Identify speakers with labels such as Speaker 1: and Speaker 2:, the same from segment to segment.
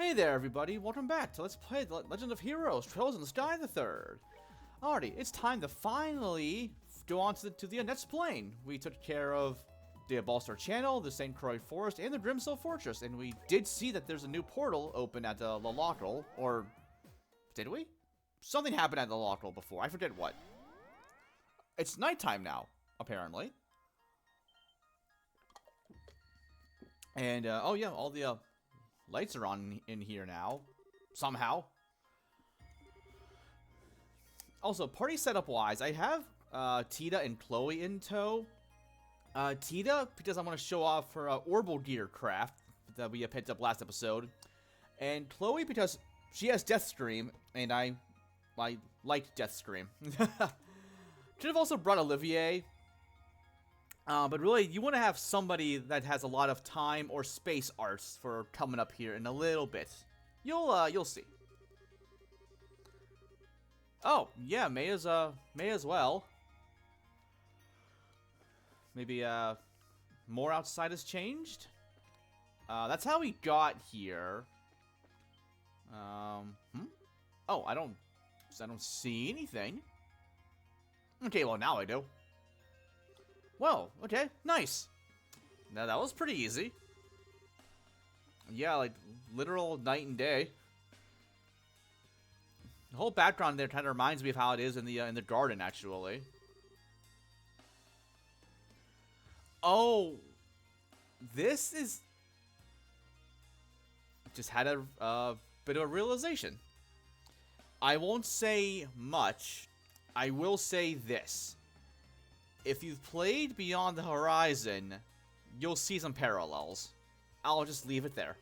Speaker 1: Hey there, everybody! Welcome back to Let's Play The Legend of Heroes: Trails in the Sky the Third. Alrighty, it's time to finally go on to the next plane. We took care of the Balstar Channel, the St. Croix Forest, and the Grimsel Fortress, and we did see that there's a new portal open at the Lolockel, or did we? Something happened at the Lolockel before. I forget what. It's nighttime now, apparently. And oh yeah, all the lights are on in here now, somehow. Also, party setup wise, I have Tita and Chloe in tow. Tita, because I want to show off her Orbital Gear craft that we picked up last episode. And Chloe, because she has Deathscream, and I like Deathscream. Should have also brought Olivier. But really, you want to have somebody that has a lot of time or space arts for coming up here in a little bit. You'll see. Oh, yeah, May as well. Maybe, more outside has changed? That's how we got here. Oh, I don't see anything. Okay, well, now I do. Well, okay, nice. Now, that was pretty easy. Yeah, like, literal night and day. The whole background there kind of reminds me of how it is in the garden, actually. Oh, this is... Just had a bit of a realization. I won't say much. I will say this. If you've played Beyond the Horizon, you'll see some parallels. I'll just leave it there.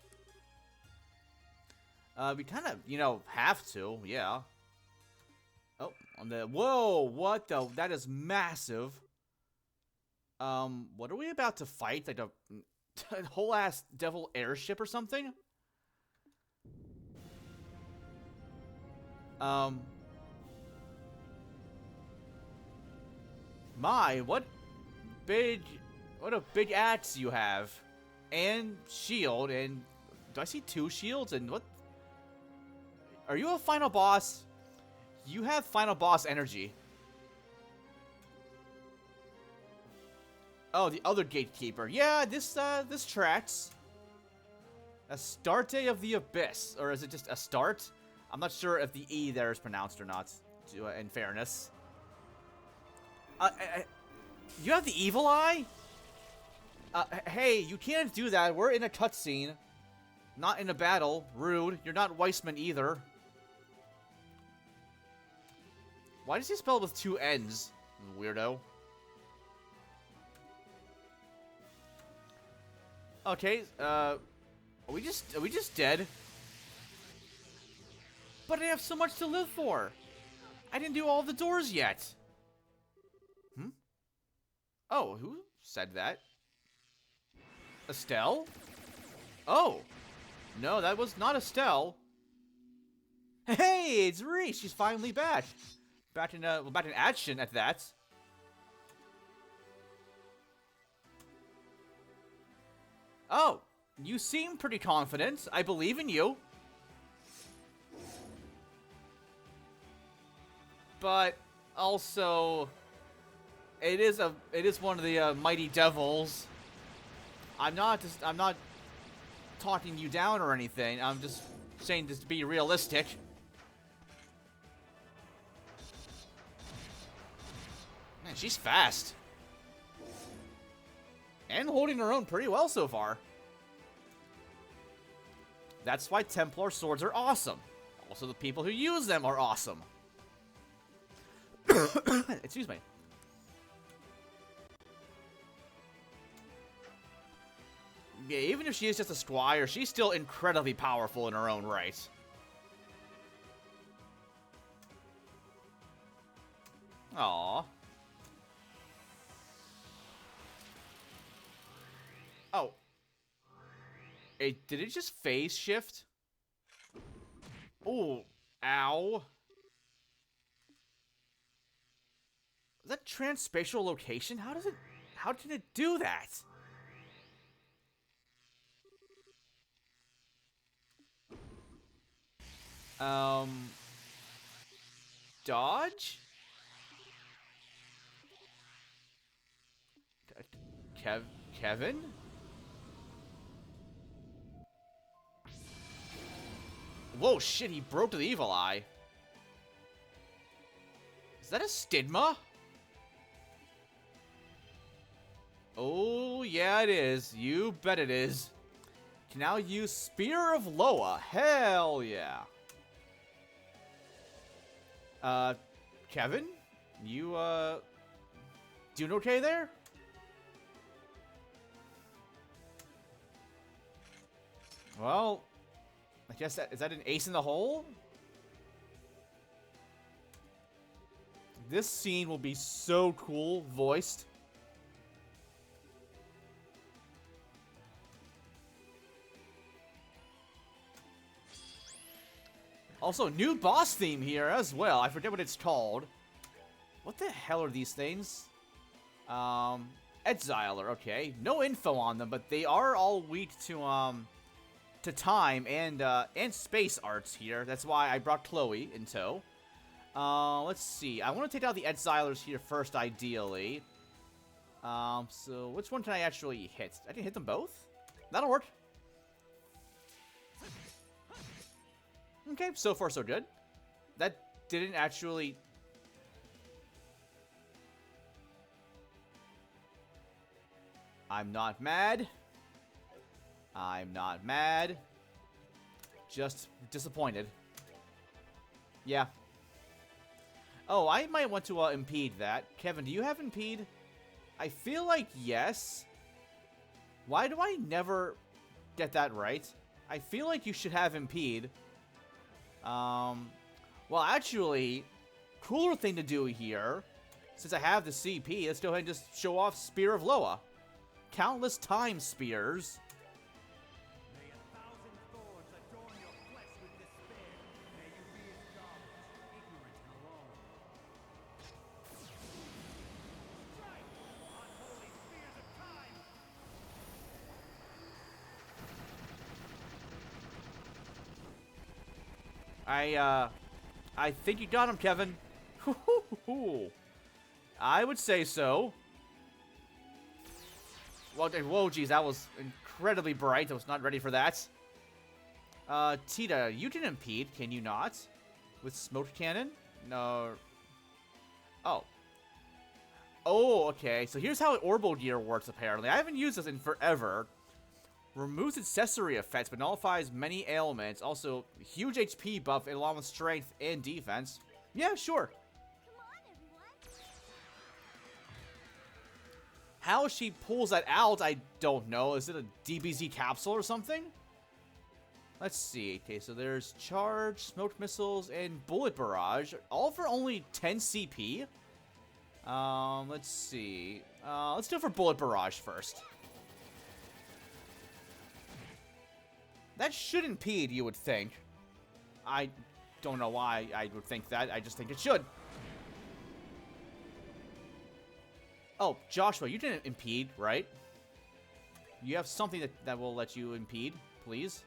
Speaker 1: We kind of, have to, yeah. Oh, on the... Whoa, what the... That is massive. What are we about to fight? Like a whole-ass devil airship or something? My, what a big axe you have. And shield, and do I see two shields? And what? Are you a final boss? You have final boss energy. Oh, the other gatekeeper. Yeah, this tracks. Astarte of the Abyss. Or is it just Astarte? I'm not sure if the E there is pronounced or not, in fairness. You have the evil eye? Hey, you can't do that. We're in a cutscene. Not in a battle. Rude. You're not Weissman either. Why does he spell it with two N's? Weirdo. Okay, are we just dead? But I have so much to live for. I didn't do all the doors yet. Oh, who said that? Estelle? Oh. No, that was not Estelle. Hey, it's Reese. She's finally back. Back in action at that. Oh, you seem pretty confident. I believe in you. But also, it is one of the mighty devils. I'm not talking you down or anything. I'm just saying this to be realistic. Man, she's fast. And holding her own pretty well so far. That's why Templar swords are awesome. Also, the people who use them are awesome. Excuse me. Yeah, even if she is just a squire, she's still incredibly powerful in her own right. Aww. Oh. Hey, did it just phase shift? Ooh. Ow. Is that transspatial location? How did it do that? Um, dodge? Kevin? Whoa, shit, he broke to the evil eye. Is that a stigma? Oh, yeah, it is. You bet it is. Can now use Spear of Loa. Hell yeah. Kevin? You, doing okay there? Well, I guess is that an ace in the hole? This scene will be so cool, voiced. Also, new boss theme here as well. I forget what it's called. What the hell are these things? Exiler, okay. No info on them, but they are all weak to time and space arts here. That's why I brought Chloe in tow. Let's see. I want to take out the Exilers here first, ideally. So which one can I actually hit? I can hit them both? That'll work. Okay, so far so good. That didn't actually... I'm not mad. I'm not mad. Just disappointed. Yeah. Oh, I might want to impede that. Kevin, do you have impede? I feel like yes. Why do I never get that right? I feel like you should have impede. Well, actually, cooler thing to do here, since I have the CP, let's go ahead and just show off Spear of Loa. Countless time spears.
Speaker 2: May 1,000 thorns adorn your flesh with despair. May you be as garbage, ignorant and alone. Strike! Unholy spears of time!
Speaker 1: I think you got him, Kevin. I would say so. Well, whoa, geez, that was incredibly bright. I was not ready for that. Tita, you can impede, can you not? With smoke cannon? No. Oh. Oh, okay. So here's how Orbital Gear works, apparently. I haven't used this in forever. Removes accessory effects, but nullifies many ailments. Also, huge HP buff along with strength and defense. Yeah, sure.
Speaker 3: Come on, everyone.
Speaker 1: How she pulls that out, I don't know. Is it a DBZ capsule or something? Let's see. Okay, so there's charge, smoke missiles, and bullet barrage. All for only 10 CP. Let's see. Let's do it for bullet barrage first. That should impede, you would think. I don't know why I would think that. I just think it should. Oh, Joshua, you didn't impede, right? You have something that will let you impede, please.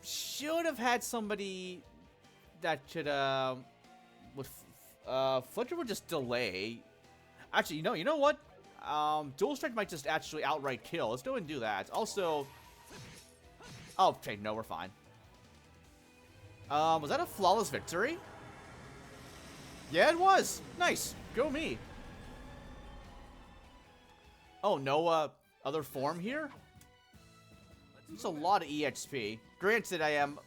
Speaker 1: Should have had somebody that could, Fletcher would just delay. Actually, you know what? Dual Strike might just actually outright kill. Let's go ahead and do that. Also... Oh, okay, no, we're fine. Was that a flawless victory? Yeah, it was. Nice. Go me. Oh, no, other form here? It's a lot of EXP. Granted, I am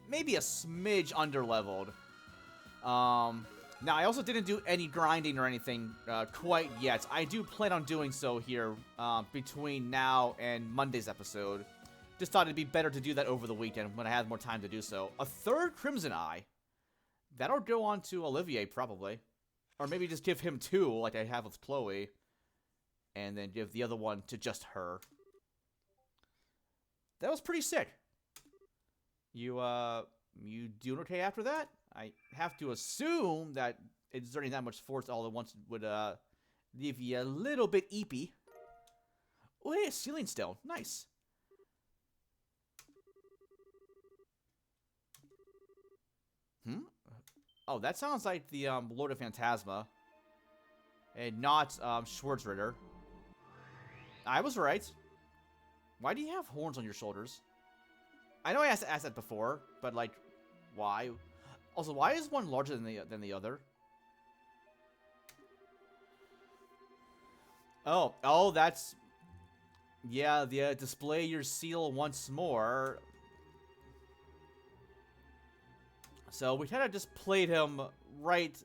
Speaker 1: maybe a smidge underleveled. Now, I also didn't do any grinding or anything quite yet. I do plan on doing so here between now and Monday's episode. Just thought it'd be better to do that over the weekend when I have more time to do so. A third Crimson Eye. That'll go on to Olivier, probably. Or maybe just give him 2, like I have with Chloe. And then give the other one to just her. That was pretty sick. You doing okay after that? I have to assume that exerting that much force all at once would leave you a little bit eepy. Oh, hey, a Sealing Stone. Nice. Oh, that sounds like the Lord of Phantasma. And not Schwarzritter. I was right. Why do you have horns on your shoulders? I know I asked that before, but like, why? Also, why is one larger than the other? Oh, that's... Yeah, the display your seal once more. So we kind of just played him right.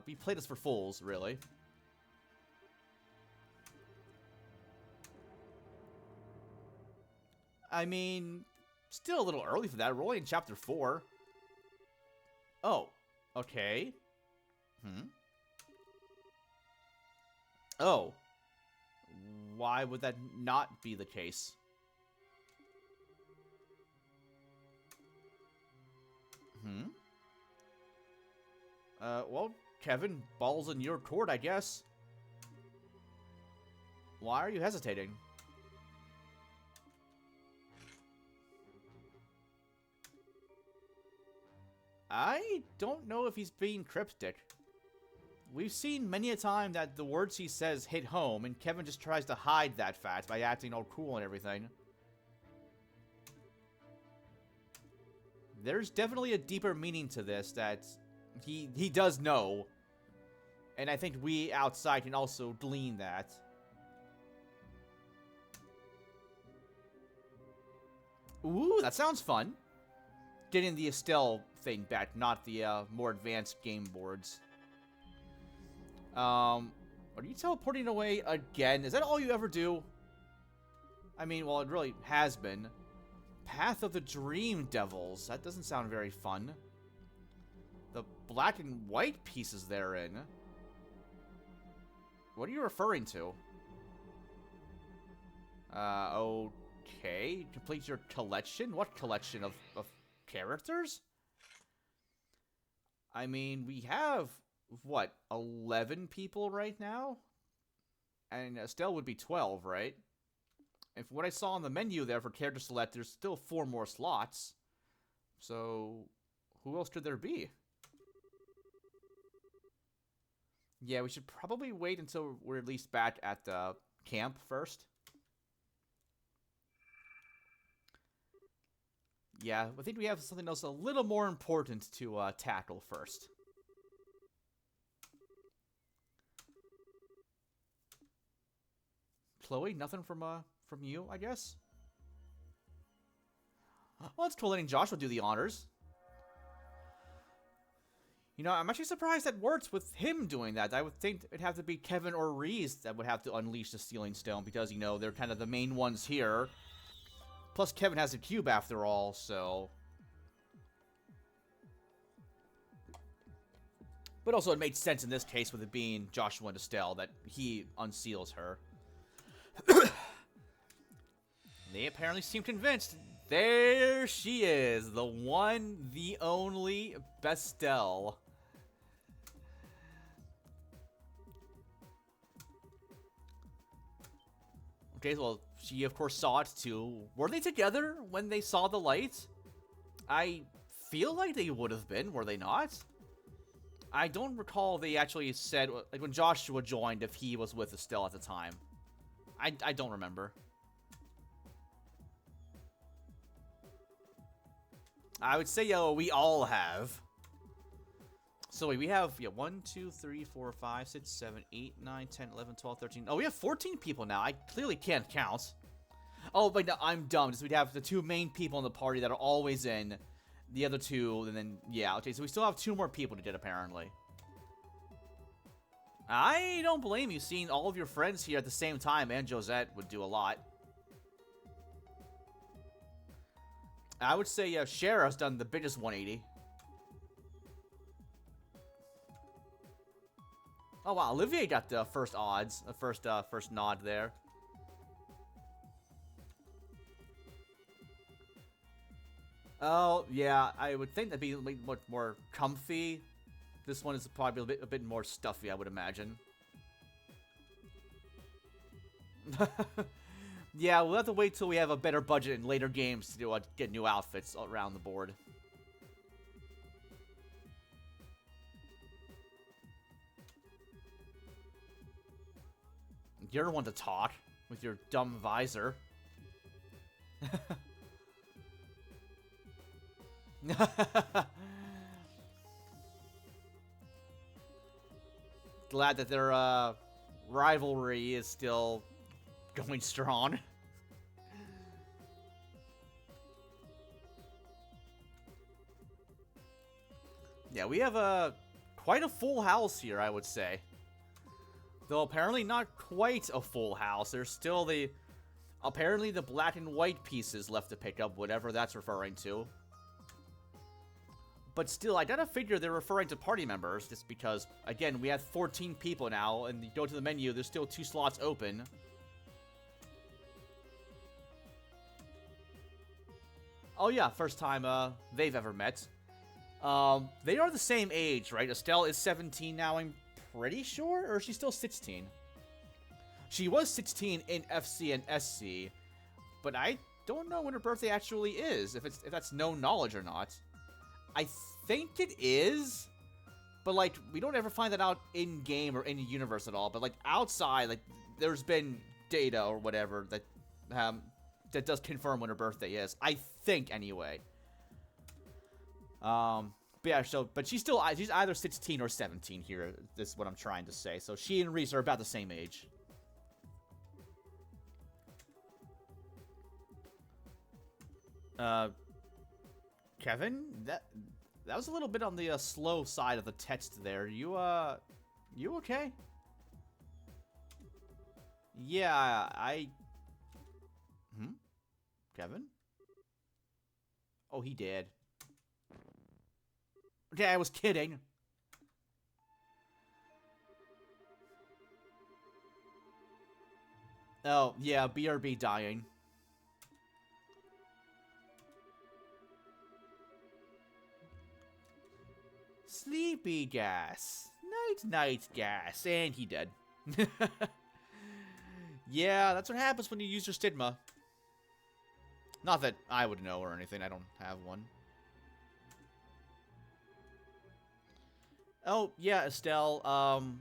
Speaker 1: We played this for fools, really. I mean, still a little early for that. We're only in chapter 4. Oh, okay. Oh. Why would that not be the case? Well, Kevin, ball's in your court, I guess. Why are you hesitating? I don't know if he's being cryptic. We've seen many a time that the words he says hit home, and Kevin just tries to hide that fact by acting all cool and everything. There's definitely a deeper meaning to this that he does know. And I think we outside can also glean that. Ooh, that sounds fun. Getting the Estelle thing back, not the more advanced game boards. Are you teleporting away again? Is that all you ever do? I mean, well, it really has been. Path of the Dream Devils. That doesn't sound very fun. The black and white pieces therein. What are you referring to? Okay. Complete your collection? What collection of characters? I mean, we have, what, 11 people right now? And Estelle would be 12, right? And from what I saw on the menu there for character select, there's still 4 more slots. So, who else could there be? Yeah, we should probably wait until we're at least back at the camp first. Yeah, I think we have something else a little more important to tackle first. Chloe, nothing from you, I guess? Well, it's cool letting Joshua do the honors. You know, I'm actually surprised that works with him doing that. I would think it'd have to be Kevin or Reese that would have to unleash the Stealing Stone because, you know, they're kind of the main ones here. Plus, Kevin has a cube after all, so... But also, it made sense in this case with it being Joshua and Estelle that he unseals her. They apparently seem convinced. There she is. The one, the only Bestelle. Okay, well, she of course saw it too. Were they together when they saw the light? I feel like they would have been, were they not? I don't recall they actually said, like when Joshua joined, if he was with Estelle at the time. I don't remember. I would say, yo, we all have. So wait, we have, 1, 2, 3, 4, 5, 6, 7, 8, 9, 10, 11, 12, 13. Oh, we have 14 people now. I clearly can't count. Oh, but no, I'm dumb. Just we'd have the 2 main people in the party that are always in. The other 2, and then, yeah. Okay, so we still have 2 more people to get, apparently. I don't blame you. Seeing all of your friends here at the same time and Josette would do a lot. I would say Shara's done the biggest 180. Oh wow, Olivier got the first odds, the first nod there. Oh yeah, I would think that'd be much more comfy. This one is probably a bit more stuffy, I would imagine. Yeah, we'll have to wait till we have a better budget in later games to get new outfits around the board. You're one to talk with your dumb visor. Glad that their rivalry is still going strong. Yeah, we have quite a full house here, I would say. Though apparently not quite a full house. There's still apparently the black and white pieces left to pick up, whatever that's referring to. But still, I gotta figure they're referring to party members, just because, again, we have 14 people now, and you go to the menu, there's still 2 slots open. Oh yeah, first time they've ever met. They are the same age, right? Estelle is 17 now, I'm pretty sure, or is she still 16? She was 16 in FC and SC, but I don't know when her birthday actually is, if that's known knowledge or not. I think it is, but, like, we don't ever find that out in-game or in-universe at all, but, like, outside, like, there's been data or whatever that does confirm when her birthday is. I think, anyway. But yeah, but she's either 16 or 17 here, this is what I'm trying to say. So she and Reese are about the same age. Kevin, that was a little bit on the slow side of the text there. You okay? Yeah, Kevin? Oh, he did. Okay, I was kidding. Oh, yeah, BRB dying. Sleepy gas. Night gas. And he dead. Yeah, that's what happens when you use your stigma. Not that I would know or anything. I don't have one. Oh, yeah, Estelle.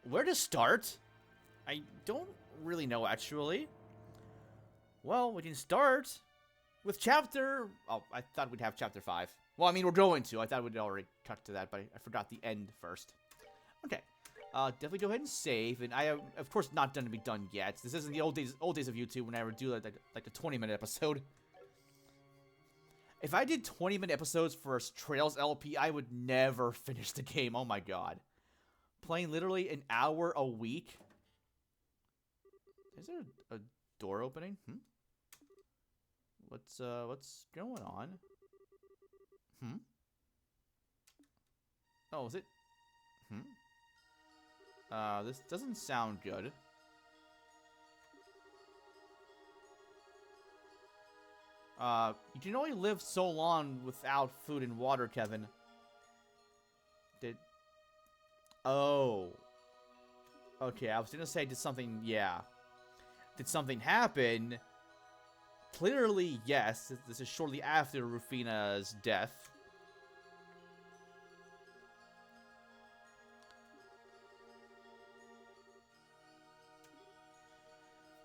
Speaker 1: Where to start? I don't really know, actually. Well, we can start with chapter... Oh, I thought we'd have chapter 5. Well, I mean, we're going to. I thought we'd already cut to that, but I forgot the end first. Okay. Definitely go ahead and save. And I am, of course, not done to be done yet. This isn't the old days of YouTube when I would do like a 20-minute episode. If I did 20-minute episodes for a Trails LP, I would never finish the game. Oh my god. Playing literally an hour a week. Is there a door opening? What's going on? Oh, is it? This doesn't sound good. You can only live so long without food and water, Kevin. Oh. Okay, I was gonna say, did something happen? Clearly, yes. This is shortly after Rufina's death.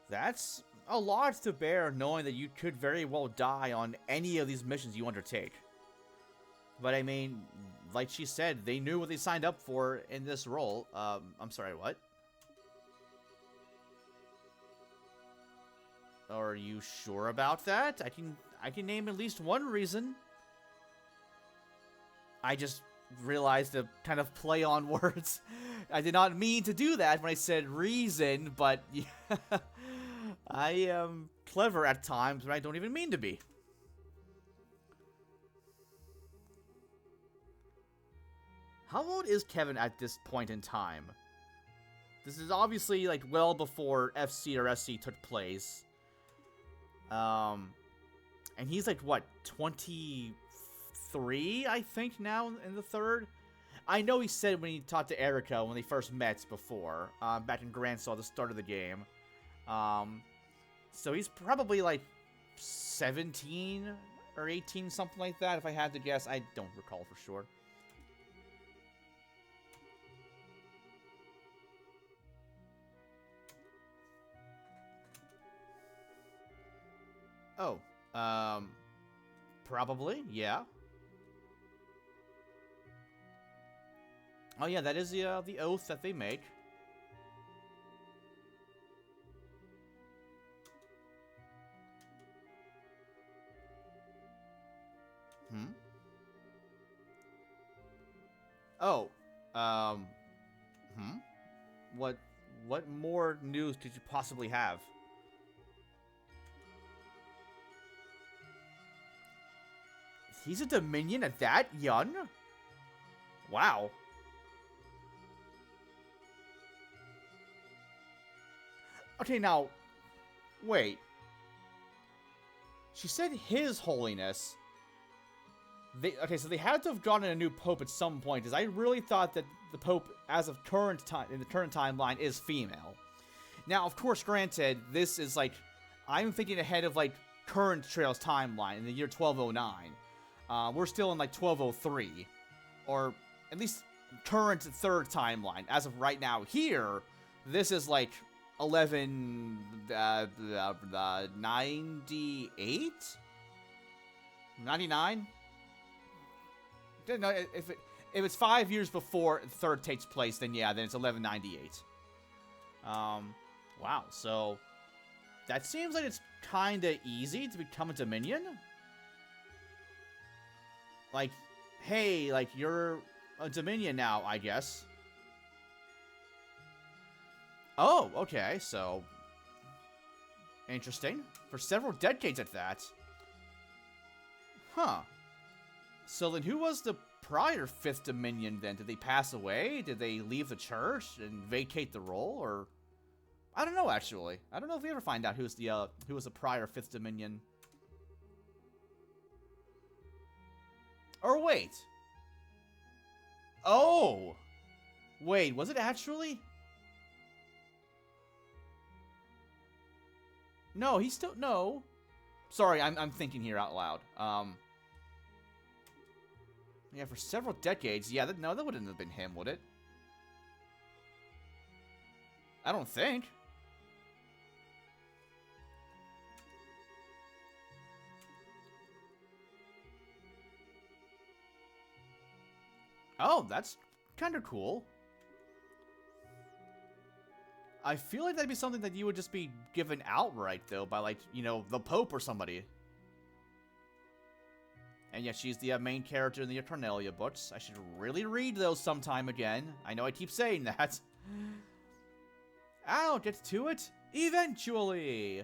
Speaker 1: That's a lot to bear, knowing that you could very well die on any of these missions you undertake. But I mean, like she said, they knew what they signed up for in this role. I'm sorry, what? Are you sure about that? I can name at least one reason. I just realized to kind of play on words. I did not mean to do that when I said reason, but yeah, I am clever at times when I don't even mean to be. How old is Kevin at this point in time? This is obviously like well before FC or SC took place. And he's like, what, 23, I think, now in the third? I know he said when he talked to Erica when they first met before, back in Grand Saw, the start of the game. So he's probably like 17 or 18, something like that, if I had to guess. I don't recall for sure. Oh, probably, yeah. Oh yeah, that is the oath that they make. Hmm. Oh, hmm. What more news could you possibly have? He's a Dominion at that young? Wow. Okay, now, wait. She said His Holiness. Okay, so they had to have gotten a new pope at some point, because I really thought that the pope, as of current time, in the current timeline, is female. Now, of course, granted, this is like, I'm thinking ahead of like current Trails timeline in the year 1209. We're still in like 1203, or at least current third timeline. As of right now, here, this is like 1198, 99. No, if it's 5 years before the third takes place, then yeah, then it's 1198. Wow. So that seems like it's kind of easy to become a Dominion. Like, hey, like you're a Dominion now, I guess. Oh, okay. So interesting. For several decades at that. Huh. So then who was the prior 5th Dominion then? Did they pass away? Did they leave the church and vacate the role? Or I don't know, actually. I don't know if we ever find out who was the prior 5th Dominion. Or wait. Oh! Wait, was it actually? No, he's still... No. Sorry, I'm thinking here out loud. Yeah, for several decades. Yeah, no, that wouldn't have been him, would it? I don't think. Oh, that's kind of cool. I feel like that'd be something that you would just be given outright, though, by, like, you know, the Pope or somebody. And yet she's the main character in the Cornelia books. I should really read those sometime again. I know I keep saying that. I'll get to it eventually.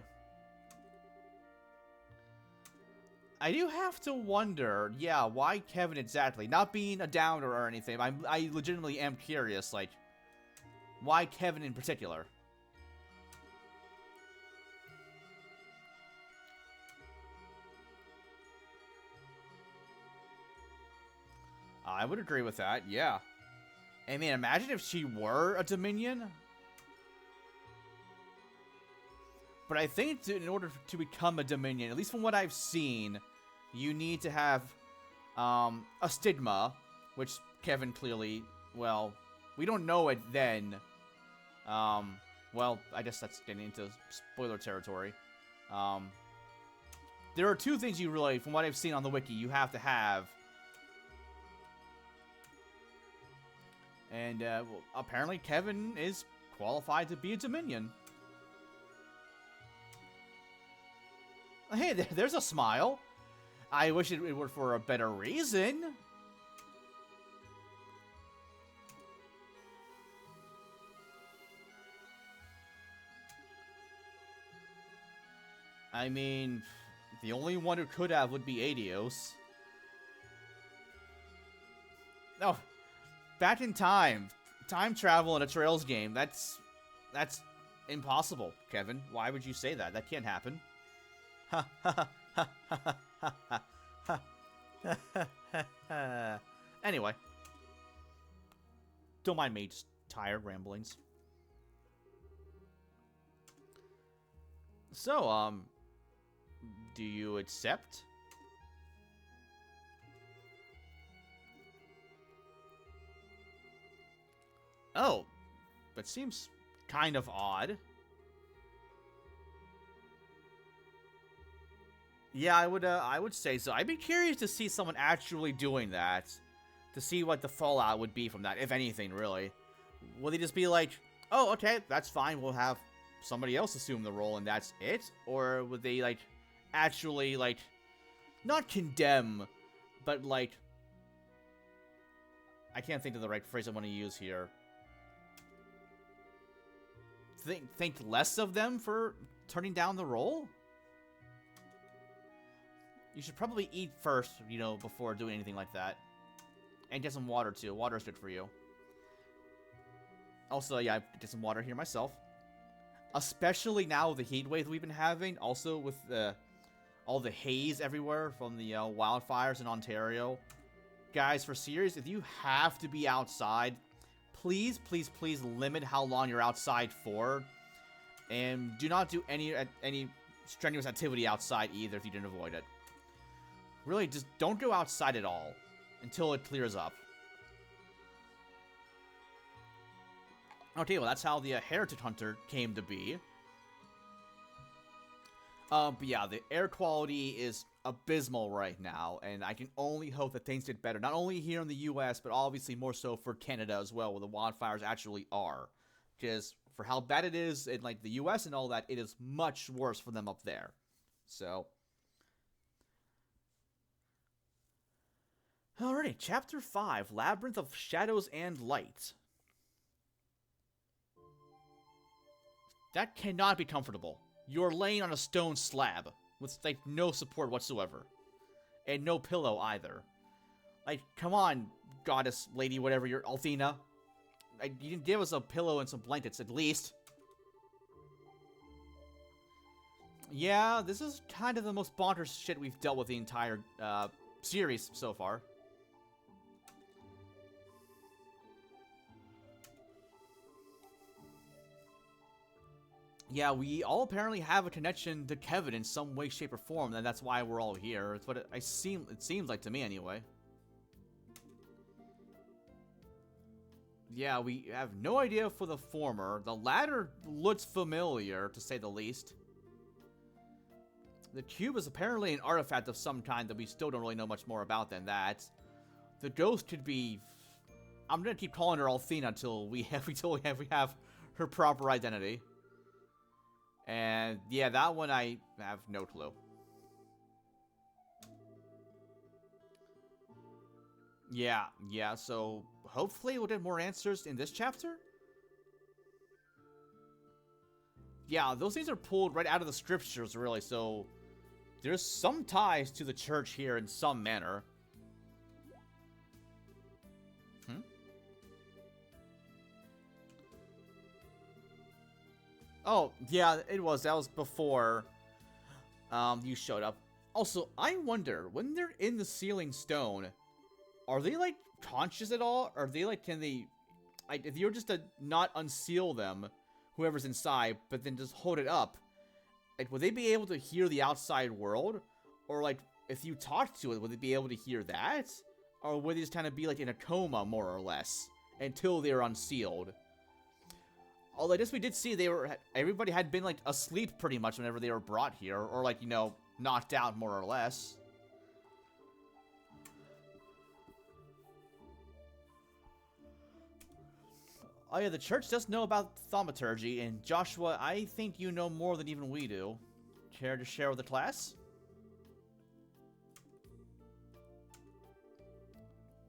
Speaker 1: I do have to wonder, yeah, why Kevin exactly? Not being a downer or anything. I legitimately am curious, like, why Kevin in particular? I would agree with that, yeah. I mean, imagine if she were a Dominion. But I think in order to become a Dominion, at least from what I've seen, you need to have a stigma, which Kevin clearly, well, we don't know it then. Well, I guess that's getting into spoiler territory. There are two things you really, from what I've seen on the wiki, you have to have. And well, apparently Kevin is qualified to be a Dominion. Hey, there's a smile. I wish it were for a better reason. I mean, the only one who could have would be Adios. No, back in time. Time travel in a Trails game. That's impossible, Kevin. Why would you say that? That can't happen. Anyway. Don't mind me, just tired ramblings. So, do you accept? Oh, that seems kind of odd. Yeah, I would say so. I'd be curious to see someone actually doing that, to see what the fallout would be from that, if anything, really. Will they just be like, oh, okay, that's fine, we'll have somebody else assume the role and that's it? Or would they, like, actually, like, not condemn, but, like, I can't think of the right phrase I want to use here. Think less of them for turning down the role? You should probably eat first, you know, before doing anything like that. And get some water, too. Water is good for you. Also, yeah, I get some water here myself. Especially now with the heat wave we've been having. Also with all the haze everywhere from the wildfires in Ontario. Guys, for serious, if you have to be outside, please, please, please limit how long you're outside for. And do not do any strenuous activity outside either if you didn't avoid it. Really, just don't go outside at all until it clears up. Okay, well, that's how the Heretic Hunter came to be. But yeah, the air quality is abysmal right now, and I can only hope that things get better. Not only here in the US, but obviously more so for Canada as well, where the wildfires actually are. Because for how bad it is in, like, the US and all that, it is much worse for them up there. So... Alrighty, Chapter 5, Labyrinth of Shadows and Light. That cannot be comfortable. You're laying on a stone slab, with, like, no support whatsoever. And no pillow, either. Like, come on, goddess, lady, whatever you're, Althena. Like, you can give us a pillow and some blankets, at least. Yeah, this is kind of the most bonkers shit we've dealt with the entire, series so far. Yeah, we all apparently have a connection to Kevin in some way, shape, or form, and that's why we're all here. It's what it seems like to me, anyway. Yeah, we have no idea for the former. The latter looks familiar, to say the least. The cube is apparently an artifact of some kind that we still don't really know much more about than that. The ghost could be... I'm gonna keep calling her Althena until we have her proper identity. And yeah, that one I have no clue. Yeah, so hopefully we'll get more answers in this chapter. Yeah, those things are pulled right out of the scriptures, really, so there's some ties to the church here in some manner. Oh, yeah, it was. That was before you showed up. Also, I wonder, when they're in the sealing stone, are they, like, conscious at all? Or are they, like, can they... Like, if you're just to not unseal them, whoever's inside, but then just hold it up, like, would they be able to hear the outside world? Or, like, if you talk to it, would they be able to hear that? Or would they just kind of be, like, in a coma, more or less, until they're unsealed? Although I guess we did see everybody had been, like, asleep pretty much whenever they were brought here. Or, like, you know, knocked out more or less. Oh yeah, the church does know about thaumaturgy, and Joshua, I think you know more than even we do. Care to share with the class?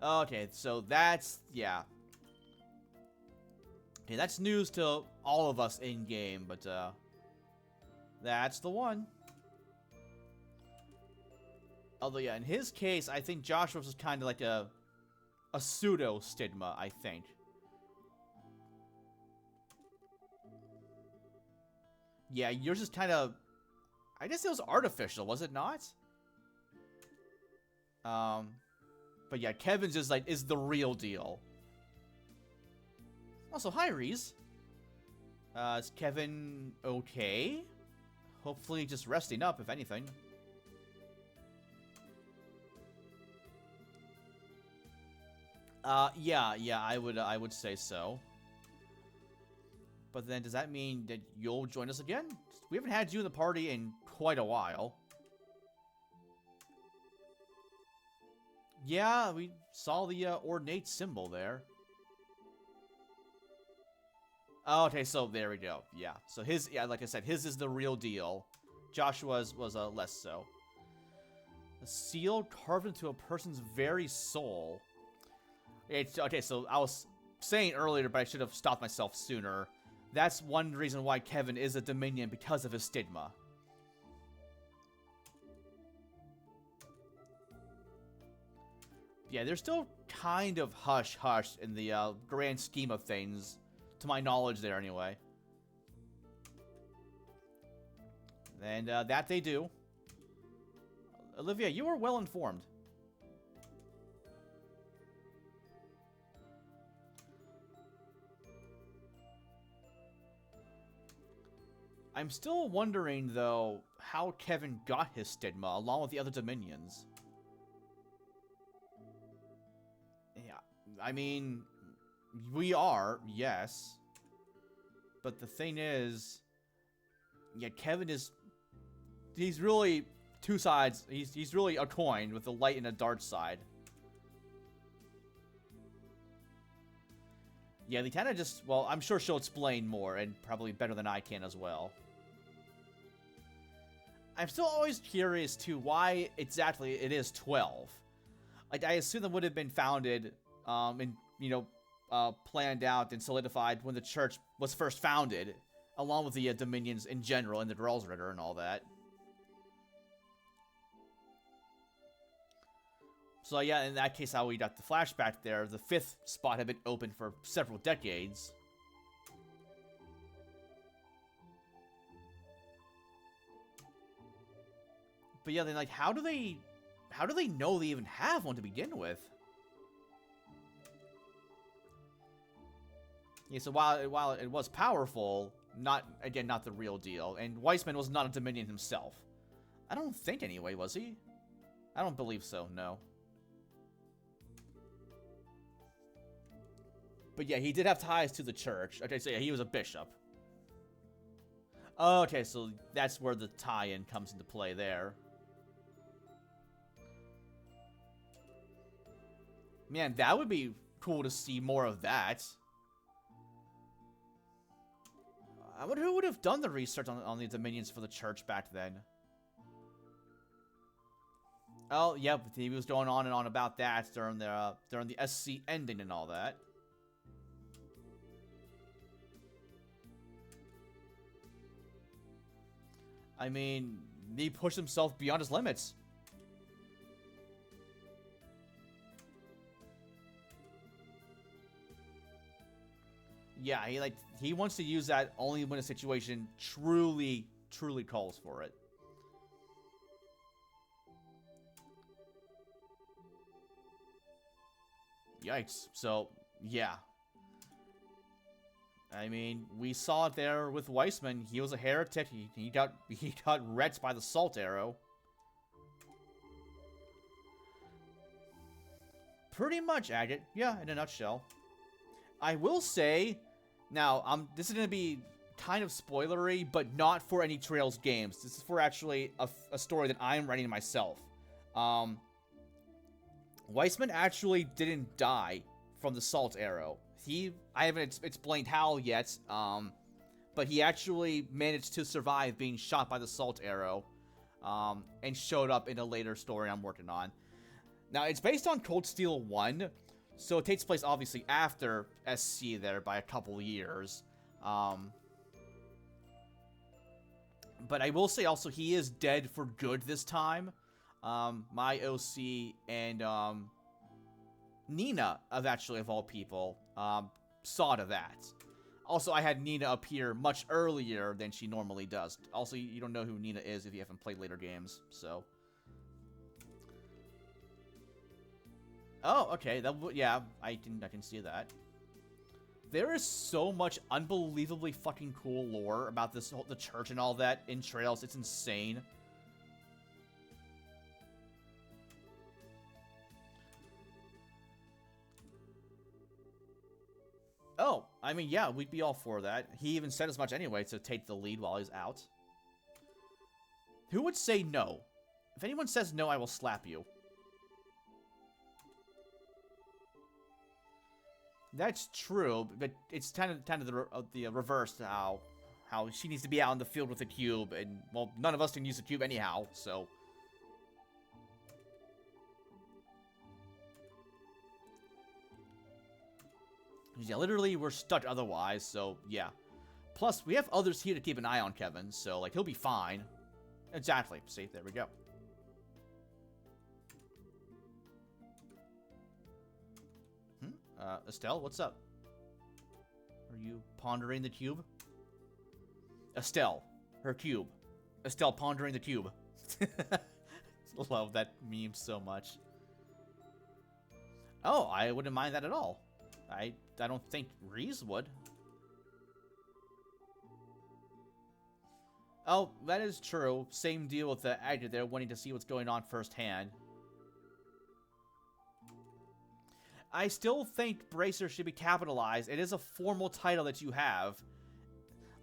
Speaker 1: Okay, so that's, yeah. Okay, that's news to all of us in-game, but, that's the one. Although, yeah, in his case, I think Joshua's is kind of like a pseudo-stigma, I think. Yeah, yours is kind of... I guess it was artificial, was it not? But yeah, Kevin's is the real deal. Also, hi, Reese. Is Kevin okay? Hopefully just resting up, if anything. Yeah, I would say so. But then, does that mean that you'll join us again? We haven't had you in the party in quite a while. Yeah, we saw the ornate symbol there. Oh, okay, so there we go. Yeah, so his, yeah, like I said, his is the real deal. Joshua's was less so. A seal carved into a person's very soul. It's, okay, so I was saying earlier, but I should have stopped myself sooner. That's one reason why Kevin is a Dominion, because of his stigma. Yeah, they're still kind of hush-hush in the grand scheme of things, to my knowledge there anyway. And that they do. Olivia, you are well informed. I'm still wondering, though, how Kevin got his stigma along with the other Dominions. Yeah, I mean, we are, yes. But the thing is, yeah, Kevin is... He's really two sides. He's really a coin with a light and a dark side. Yeah, they kind of just... Well, I'm sure she'll explain more, and probably better than I can as well. I'm still always curious, too, why exactly it is 12. Like, I assume that would have been founded, and, you know, planned out and solidified when the church was first founded, along with the Dominions in general, and the Drellsritter and all that. So, yeah, in that case, how we got the flashback there, the 5th spot had been open for several decades. But yeah, then, like, how do they know they even have one to begin with? Yeah, so while it was powerful, not the real deal. And Weissman was not a Dominion himself. I don't think anyway, was he? I don't believe so, no. But yeah, he did have ties to the church. Okay, so yeah, he was a bishop. Okay, so that's where the tie-in comes into play there. Man, that would be cool to see more of that. I wonder who would have done the research on the Dominions for the church back then. Oh, yeah, he was going on and on about that during the SC ending and all that. I mean, he pushed himself beyond his limits. Yeah, he wants to use that only when a situation truly calls for it. Yikes. So, yeah. I mean, we saw it there with Weissman. He was a heretic. He got wrecked by the salt arrow. Pretty much, Agate. Yeah, in a nutshell. I will say, now, this is going to be kind of spoilery, but not for any Trails games. This is for actually a story that I'm writing myself. Weissman actually didn't die from the salt arrow. I haven't explained how yet, but he actually managed to survive being shot by the salt arrow, and showed up in a later story I'm working on. Now, it's based on Cold Steel 1, so it takes place obviously after SC there by a couple years. But I will say also he is dead for good this time. My OC and Nina, of all people, saw to that. Also, I had Nina appear much earlier than she normally does. Also, you don't know who Nina is if you haven't played later games, so... Oh, okay, yeah, I can see that. There is so much unbelievably fucking cool lore about the church and all that in Trails, it's insane. Oh, I mean, yeah, we'd be all for that. He even said as much anyway to take the lead while he's out. Who would say no? If anyone says no, I will slap you. That's true, but it's kind of the reverse how she needs to be out in the field with the cube, and well, none of us can use the cube anyhow, so. Yeah, literally we're stuck otherwise, so yeah. Plus, we have others here to keep an eye on Kevin, so like he'll be fine. Exactly. See, there we go. Estelle, what's up? Are you pondering the cube? Estelle, her cube. Estelle pondering the cube. Love that meme so much. Oh, I wouldn't mind that at all. I don't think Reese would. Oh, that is true. Same deal with the actor there, wanting to see what's going on firsthand. I still think Bracer should be capitalized. It is a formal title that you have.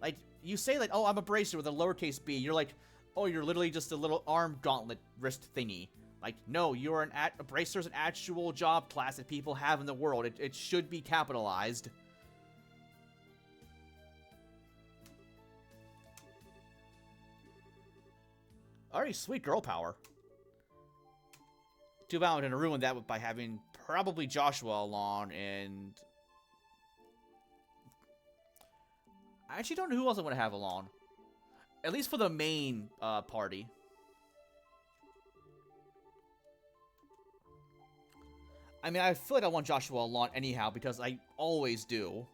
Speaker 1: Like, you say like, oh, I'm a Bracer with a lowercase b. You're like, oh, you're literally just a little arm gauntlet wrist thingy. Like, no, you're a Bracer's an actual job class that people have in the world. It should be capitalized. Alright, sweet girl power. Too bad I'm gonna ruin that by having probably Joshua along, and I actually don't know who else I want to have along. At least for the main party. I mean, I feel like I want Joshua along anyhow because I always do.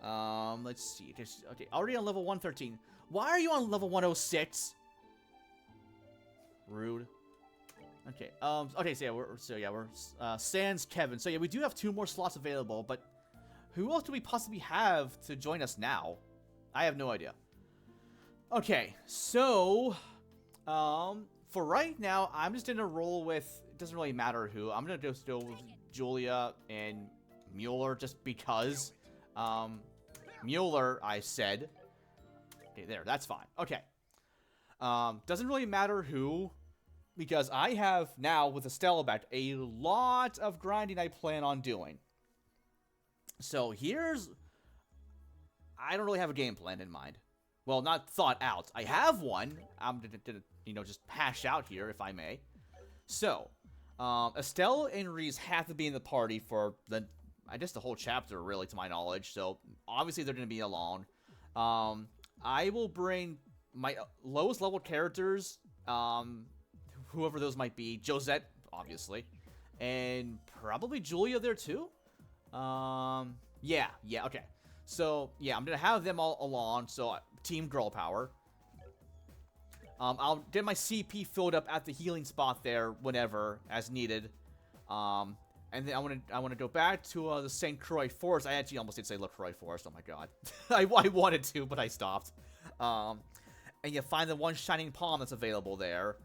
Speaker 1: Let's see. Okay, already on level 113. Why are you on level 106? Rude. Okay. Okay. So yeah, we're sans Kevin. So yeah, we do have 2 more slots available, but who else do we possibly have to join us now? I have no idea. Okay. So, for right now, I'm just gonna roll with. It doesn't really matter who. I'm gonna just go with Julia and Mueller just because. Mueller, I said. Okay, there. That's fine. Okay. Doesn't really matter who. Because I have now, with Estelle back, a lot of grinding I plan on doing. So here's... I don't really have a game plan in mind. Well, not thought out. I have one. I'm gonna, you know, just hash out here, if I may. So, Estelle and Reese have to be in the party for I guess the whole chapter, really, to my knowledge. So, obviously, they're gonna be alone. I will bring my lowest level characters, whoever those might be. Josette, obviously. And probably Julia there, too? Yeah, okay. So, yeah, I'm gonna have them all along, so team girl power. I'll get my CP filled up at the healing spot there whenever, as needed. And then I wanna go back to the St. Croix Forest. I actually almost did say LaCroix Forest, oh my god. I wanted to, but I stopped. And you find the one shining palm that's available there.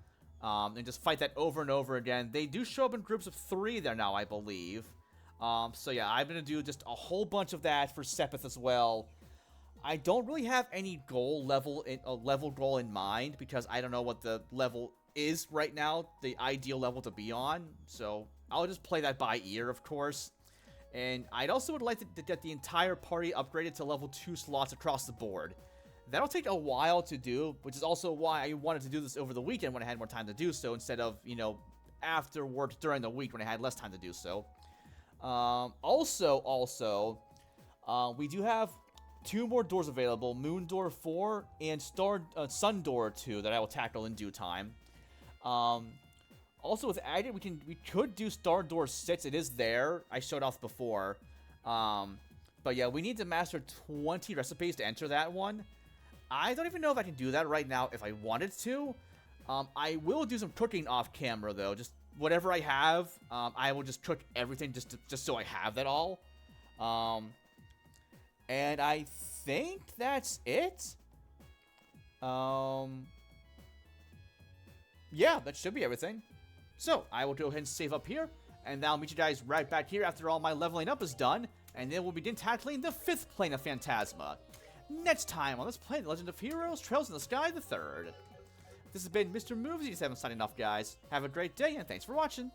Speaker 1: And just fight that over and over again. They do show up in groups of 3 there now, I believe. So yeah, I'm going to do just a whole bunch of that for Sepith as well. I don't really have any level goal in mind, because I don't know what the level is right now, the ideal level to be on. So I'll just play that by ear, of course. And I'd also would like to get the entire party upgraded to level 2 slots across the board. That'll take a while to do, which is also why I wanted to do this over the weekend when I had more time to do so, instead of, you know, afterwards during the week when I had less time to do so. Also, we do have 2 more doors available, Moon Door 4 and Sun Door 2, that I will tackle in due time. Also with Agate, we could do Star Door 6. It is there. I showed off before. But yeah, we need to master 20 recipes to enter that one. I don't even know if I can do that right now if I wanted to. I will do some cooking off camera though. Just whatever I have, I will just cook everything just so I have that all. And I think that's it. Yeah, that should be everything. So I will go ahead and save up here, and then I'll meet you guys right back here after all my leveling up is done, and then we'll begin tackling the 5th plane of Phantasma. Next time on Let's Play The Legend of Heroes Trails in the Sky the 3rd. This has been Mr. Moves87 signing off, guys. Have a great day, and thanks for watching.